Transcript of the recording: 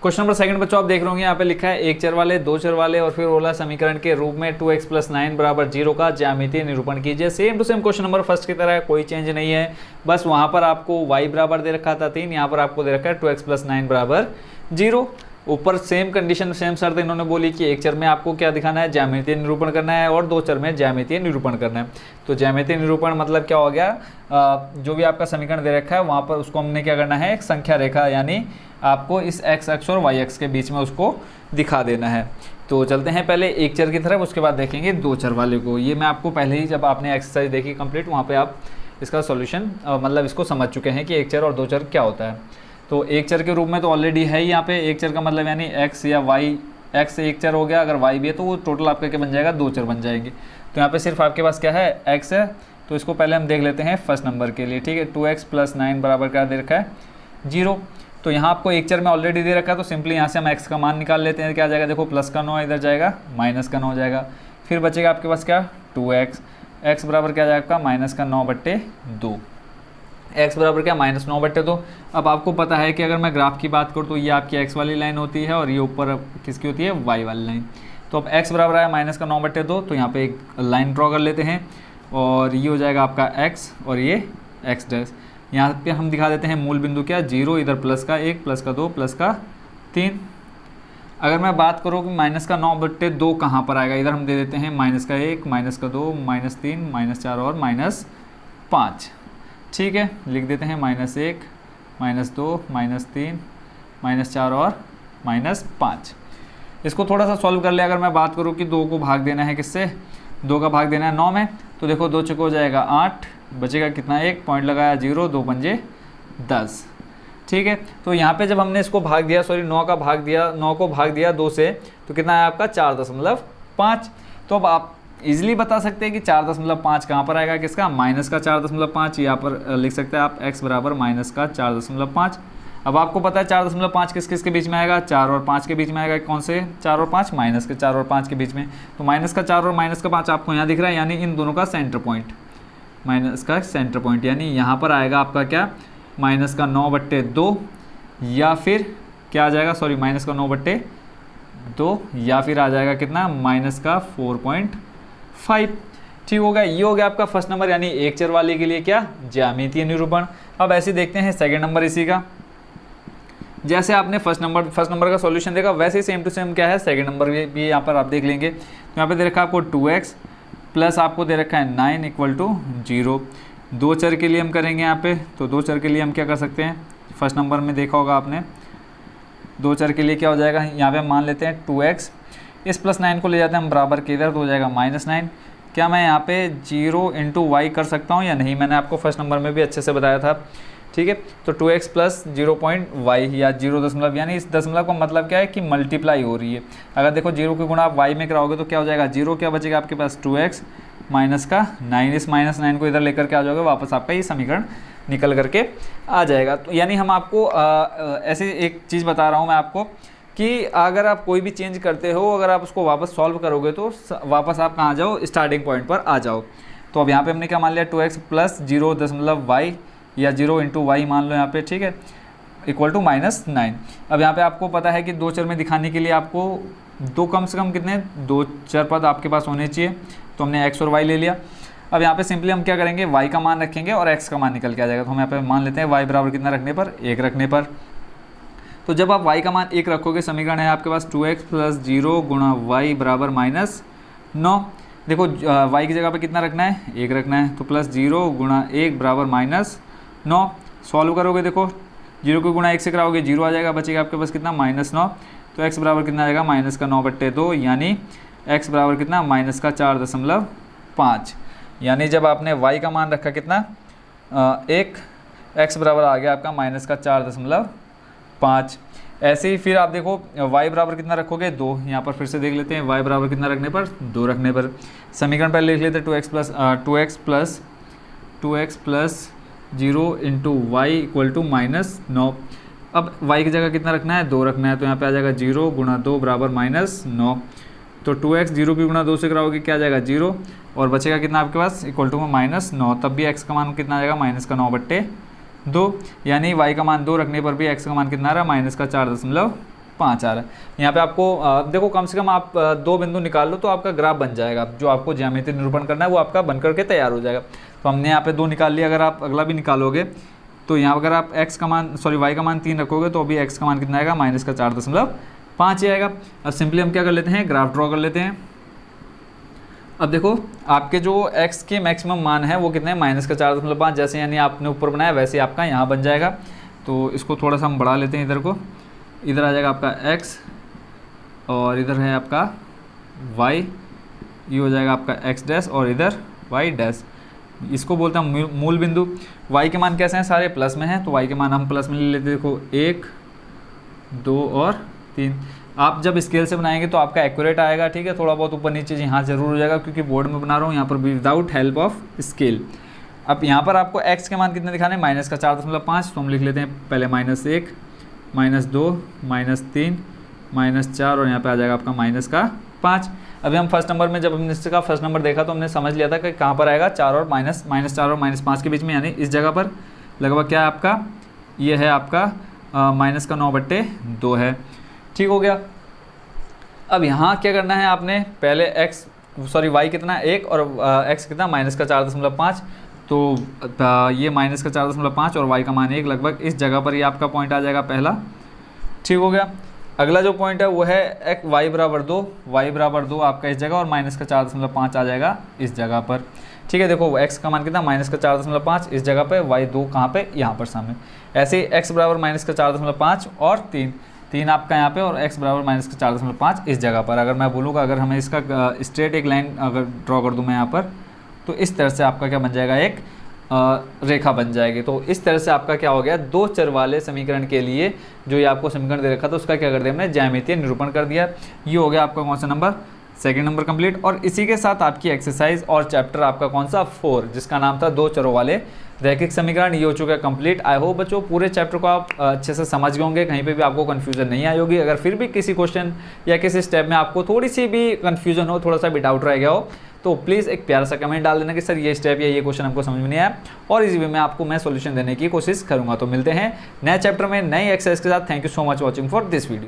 Question number second बच्चों आप देख रहे होंगे यहाँ पे लिखा है एक चर वाले, दो चर वाले और फिर ओला समीकरण के रूप में 2x + 9 = 0 का ज्यामितीय निरूपण कीजिए। Same to same question number first की तरह कोई चेंज नहीं है, बस वहाँ पर आपको y बराबर दे रखा था 3, यहाँ पर आपको दे रखा है 2x + 9 = 0। ऊपर सेम कंडीशन सेम शर्त इन्होंने बोली कि एक चर में आपको क्या दिखाना है, ज्यामितीय निरूपण करना है और दो चर में ज्यामितीय निरूपण करना है। तो ज्यामितीय निरूपण मतलब क्या हो गया, जो भी आपका समीकरण दे रखा है वहाँ पर उसको हमने क्या करना है, एक संख्या रेखा यानी आपको इस x अक्ष और y अक्ष के बीच में उसको दिखा देना है। तो चलते हैं पहले एक चर की तरफ, उसके बाद देखेंगे दो चर वाले को। ये मैं आपको पहले ही जब आपने एक्सरसाइज देखी कंप्लीट वहाँ पे आप इसका सॉल्यूशन मतलब इसको समझ चुके हैं कि एक चर और दो चर क्या होता है। तो एक चर के रूप में तो ऑलरेडी है ही यहाँ पे, एक चर का मतलब यानी x या y, x एक चर हो गया, अगर y भी है तो वो टोटल आपका क्या बन जाएगा, दो चर बन जाएंगे। तो यहाँ पे सिर्फ आपके पास क्या है, x है। तो इसको पहले हम देख लेते हैं फर्स्ट नंबर के लिए, ठीक है। 2x + 9 बराबर क्या दे रखा है, 0। तो यहाँ आपको एक चर में ऑलरेडी दे रखा है, तो सिंपली यहाँ से हम x का मान निकाल लेते हैं। क्या आ जाएगा, देखो प्लस का 9 इधर जाएगा, माइनस का 9 जाएगा, फिर बचेगा आपके पास क्या, 2x, x बराबर क्या जाएगा आपका -9/2, x बराबर क्या -9/2। अब आपको पता है कि अगर मैं ग्राफ की बात करूँ तो ये आपकी x वाली लाइन होती है और ये ऊपर किसकी होती है, y वाली लाइन। तो अब x बराबर आया -9/2, तो यहाँ पे एक लाइन ड्रॉ कर लेते हैं और ये हो जाएगा आपका x और ये x डैश। यहाँ पे हम दिखा देते हैं मूल बिंदु क्या, 0, इधर प्लस का 1, प्लस का 2, प्लस का 3। अगर मैं बात करूँ कि -9/2 कहाँ पर आएगा, इधर हम दे देते हैं -1, -2, -3, -4 और -5, ठीक है। लिख देते हैं -1, -2, -3, -4 और -5। इसको थोड़ा सा सॉल्व कर ले। अगर मैं बात करूँ कि 2 को भाग देना है किससे, 2 का भाग देना है 9 में, तो देखो 2 चौको हो जाएगा 8, बचेगा कितना, 1 पॉइंट लगाया 0, 2 पंजे 10, ठीक है। तो यहाँ पे जब हमने इसको भाग दिया, 9 को भाग दिया 2 से, तो कितना है आपका 4.5। तो अब आप इजीली बता सकते हैं कि 4.5 कहाँ पर आएगा, किसका, माइनस का 4.5। यहाँ पर लिख सकते हैं आप x बराबर -4.5। अब आपको पता है 4.5 किस किस के बीच में आएगा, 4 और 5 के बीच में आएगा। कौन से 4 और 5, माइनस के 4 और 5 के बीच में। तो माइनस का 4 और माइनस का 5 आपको यहाँ दिख रहा है, यानी इन दोनों का सेंटर पॉइंट, माइनस का सेंटर पॉइंट, यानी यहाँ पर आएगा आपका क्या, -9/2 या फिर क्या आ जाएगा, सॉरी -9/2 या फिर आ जाएगा कितना, -4.5, ठीक हो गया। ये हो गया आपका फर्स्ट नंबर, यानी एक चर वाले के लिए क्या, ज्यामितीय निरूपण। अब ऐसे देखते हैं सेकंड नंबर इसी का। जैसे आपने फर्स्ट नंबर का सॉल्यूशन देखा, वैसे ही सेम टू सेम क्या है, सेकंड नंबर भी यहाँ पर आप देख लेंगे। तो यहाँ पे दे रखा है आपको 2x प्लस आपको दे रखा है 9 = 0। दो चर के लिए हम करेंगे यहाँ पे, तो दो चर के लिए हम क्या कर सकते हैं, फर्स्ट नंबर में देखा होगा आपने, दो चर के लिए क्या हो जाएगा, यहाँ पे हम मान लेते हैं 2x, इस +9 को ले जाते हैं हम बराबर के इधर, तो हो जाएगा -9। क्या मैं यहाँ पे 0 × y कर सकता हूँ या नहीं, मैंने आपको फर्स्ट नंबर में भी अच्छे से बताया था, ठीक है। तो 2x + 0.y या 0 यानी इस दशमलव का मतलब क्या है कि मल्टीप्लाई हो रही है। अगर देखो 0 की गुणा आप y में कराओगे तो क्या हो जाएगा, 0 क्या बचेगा आपके पास, 2x माइनस का 9, इस -9 को इधर लेकर के आ जाओगे, वापस आपका ये समीकरण निकल करके आ जाएगा। तो यानी हम आपको ऐसे एक चीज़ बता रहा हूँ मैं आपको कि अगर आप कोई भी चेंज करते हो, अगर आप उसको वापस सॉल्व करोगे तो वापस आप कहाँ जाओ, स्टार्टिंग पॉइंट पर आ जाओ। तो अब यहाँ पे हमने क्या मान लिया, 2x + 0.y या 0 × y मान लो यहाँ पे, ठीक है, =-9। अब यहाँ पे आपको पता है कि दो चर में दिखाने के लिए आपको दो कम से कम कितने, दो चर पद आपके पास होने चाहिए। तो हमने x और y ले लिया। अब यहाँ पे सिंपली हम क्या करेंगे, y का मान रखेंगे और x का मान निकल के आ जाएगा। तो हम यहाँ पे मान लेते हैं y बराबर कितना रखने पर, 1 रखने पर। तो जब आप y का मान 1 रखोगे, समीकरण है आपके पास 2x + 0 × y बराबर -9। देखो y की जगह पे कितना रखना है, 1 रखना है, तो +0 × 1 बराबर -9। सॉल्व करोगे, देखो 0 को गुणा 1 से कराओगे 0 आ जाएगा, बचेगा आपके पास कितना, -9। तो x बराबर कितना आएगा, -9/2, यानी x बराबर कितना, -4.5। यानी जब आपने y का मान रखा कितना, 1, x बराबर आ गया आपका -4.5। ऐसे ही फिर आप देखो y बराबर कितना रखोगे, 2। यहाँ पर फिर से देख लेते हैं, y बराबर कितना रखने पर, 2 रखने पर। समीकरण पहले लिख लेते हैं, 2x + 0 × y =-9। अब y की जगह कितना रखना है, 2 रखना है, तो यहाँ पे आ जाएगा 0 × 2 बराबर -9। तो 2x 0 की गुणा 2 से कराओगे क्या आ जाएगा, 0, और बचेगा कितना आपके पास, =-9। तब भी x का मान कितना आ जाएगा, -9/2। यानी y का मान 2 रखने पर भी x का मान कितना आ रहा है, -4.5। 5 आ रहा है। यहाँ पे आपको देखो कम से कम आप 2 बिंदु निकाल लो तो आपका ग्राफ बन जाएगा। जो आपको ज्यामितीय निरूपण करना है वो आपका बन करके तैयार हो जाएगा। तो हमने यहाँ पे 2 निकाल लिया। अगर आप अगला भी निकालोगे तो यहाँ अगर आप y का मान 3 रखोगे तो अभी x का मान कितना आएगा, -4.5 ही आएगा। अब सिंपली हम क्या कर लेते हैं, ग्राफ ड्रॉ कर लेते हैं। अब देखो आपके जो x के मैक्सिमम मान है वो कितने हैं, -4.5, जैसे यानी आपने ऊपर बनाया वैसे आपका यहाँ बन जाएगा। तो इसको थोड़ा सा हम बढ़ा लेते हैं इधर को, इधर आ जाएगा आपका x और इधर है आपका y, ये हो जाएगा आपका x डैश और इधर y डैश। इसको बोलते हैं मूल बिंदु। y के मान कैसे हैं, सारे प्लस में हैं, तो y के मान हम प्लस में ले लेते हैं। देखो 1, 2 और 3। आप जब स्केल से बनाएंगे तो आपका एक्यूरेट आएगा, ठीक है। थोड़ा बहुत ऊपर नीचे यहाँ जरूर हो जाएगा क्योंकि बोर्ड में बना रहा हूँ यहाँ पर विदाउट हेल्प ऑफ स्केल। अब यहाँ पर आपको x के मान कितने दिखाने हैं, -4.5, तो हम लिख लेते हैं पहले -1, -2, -3, -4 और यहाँ पे आ जाएगा आपका -5। अभी हम फर्स्ट नंबर में जब हमने इसका फर्स्ट नंबर देखा तो हमने समझ लिया था कि कहाँ पर आएगा, 4 और -5 के बीच में, यानी इस जगह पर लगभग क्या है आपका, ये है आपका -9/2 है। ठीक हो गया। अब यहाँ क्या करना है आपने, पहले y कितना 1 और x कितना -4.5, तो ये -4.5 और y का मान 1, लगभग इस जगह पर ये आपका पॉइंट आ जाएगा पहला। ठीक हो गया। अगला जो पॉइंट है वो है y बराबर 2 आपका इस जगह और -4.5 आ जाएगा इस जगह पर। ठीक है। देखो x का मान कितना -4.5 इस जगह पे, y 2 कहाँ पे, यहाँ पर सामने। ऐसे ही x बराबर -4.5 और 3 आपका यहाँ पे और x बराबर -4.5 इस जगह पर। अगर मैं बोलूँगा, अगर हमें इसका स्ट्रेट एक लाइन अगर ड्रॉ कर दूँ मैं यहाँ पर, तो इस तरह से आपका क्या बन जाएगा, एक रेखा बन जाएगी। तो इस तरह से आपका क्या हो गया, 2 चर वाले समीकरण के लिए जो ये आपको समीकरण दे रखा था उसका क्या कर दिया हमने, ज्यामितीय निरूपण कर दिया। ये हो गया आपका कौन सा नंबर, सेकंड नंबर कंप्लीट। और इसी के साथ आपकी एक्सरसाइज और चैप्टर आपका कौन सा 4, जिसका नाम था 2 चरों वाले रैखिक समीकरण, ये हो चुका है कंप्लीट। आई होप बच्चों पूरे चैप्टर को आप अच्छे से समझ गए होंगे, कहीं पे भी आपको कन्फ्यूजन नहीं आई होगी। अगर फिर भी किसी क्वेश्चन या किसी स्टेप में आपको थोड़ी सी भी कन्फ्यूजन हो, थोड़ा सा भी डाउट रह गया हो, तो प्लीज़ एक प्यारा सा कमेंट डाल देना कि सर ये स्टेप या ये क्वेश्चन हमको समझ में नहीं आया, और इसी वे में आपको मैं सॉल्यूशन देने की कोशिश करूँगा। तो मिलते हैं नए चैप्टर में नई एक्सरसाइज के साथ। Thank you so much watching for this video.